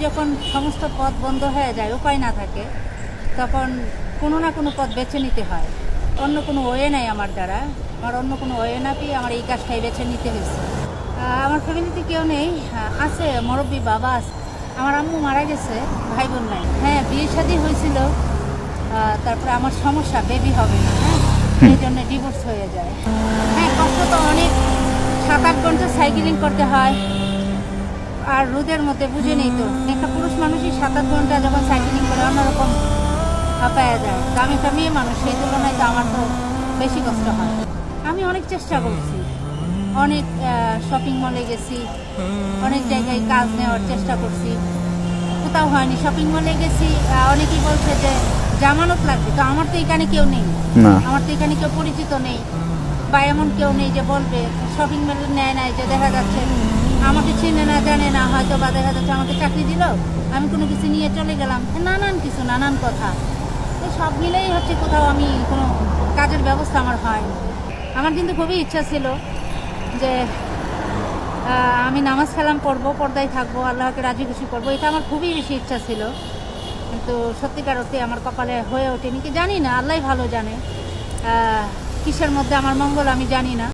যখন সমস্ত পথ বন্ধ হয়ে যায়, উপায় না থাকে, তখন কোনো না কোনো পথ বেছে নিতে হয়। অন্য কোনো ওয়ে নাই আমার দ্বারা, আমার অন্য কোনো ওয়ে না পেয়ে আমার এই কাজটাই বেছে নিতে হয়েছে। আমার ফ্যামিলিতে কেউ নেই, আছে মুরব্বী বাবা আছে। আমার আম্মু মারা গেছে, ভাই বোন নাই। হ্যাঁ, বিয়ে শাদী হয়েছিল, তারপরে আমার সমস্যা, বেবি হবে না, হ্যাঁ, সেই জন্য ডিভোর্স হয়ে যায়। হ্যাঁ, কষ্ট তো অনেক, 7-8 ঘন্টা সাইকেলিং করতে হয়, আর রোদের মধ্যে বুঝে নেই তো, একটা পুরুষ মানুষই 7-8 ঘন্টা যখন সাইকেলিং করে অন্যরকম হাঁপায়া যায়। তো আমি একটা মেয়ে মানুষ, সেই তুলনায় তো আমার তো বেশি কষ্ট হয়। আমি অনেক চেষ্টা করছি, অনেক শপিং মলে গেছি, অনেক জায়গায় কাজ নেওয়ার চেষ্টা করছি, কোথাও হয়নি। শপিং মলে গেছি, অনেকেই বলছে যে জামানত লাগবে, তো আমার তো এখানে কেউ নেই, আমার তো এখানে কেউ পরিচিত নেই, বা এমন কেউ নেই যে বলবে। শপিং মলে নেয় নাই, যে দেখা যাচ্ছে আমাকে চিনে না জানে না, হয়তো বা দেখা যাচ্ছে আমাকে চাকরি দিল, আমি কোনো কিছু নিয়ে চলে গেলাম, নানান কথা। তো সব মিলেই হচ্ছে কোথাও আমি কোনো কাজের ব্যবস্থা আমার হয়নি। আমার কিন্তু খুবই ইচ্ছা ছিল যে আমি নামাজ কালাম পড়বো, পর্দায় থাকবো, আল্লাহকে রাজি খুশি করবো, এটা আমার খুবই বেশি ইচ্ছা ছিল। কিন্তু সত্যিকার অর্থে আমার কপালে হয়ে ওঠেনি, কি জানি না, আল্লাহই ভালো জানে কিসের মধ্যে আমার মঙ্গল, আমি জানি না।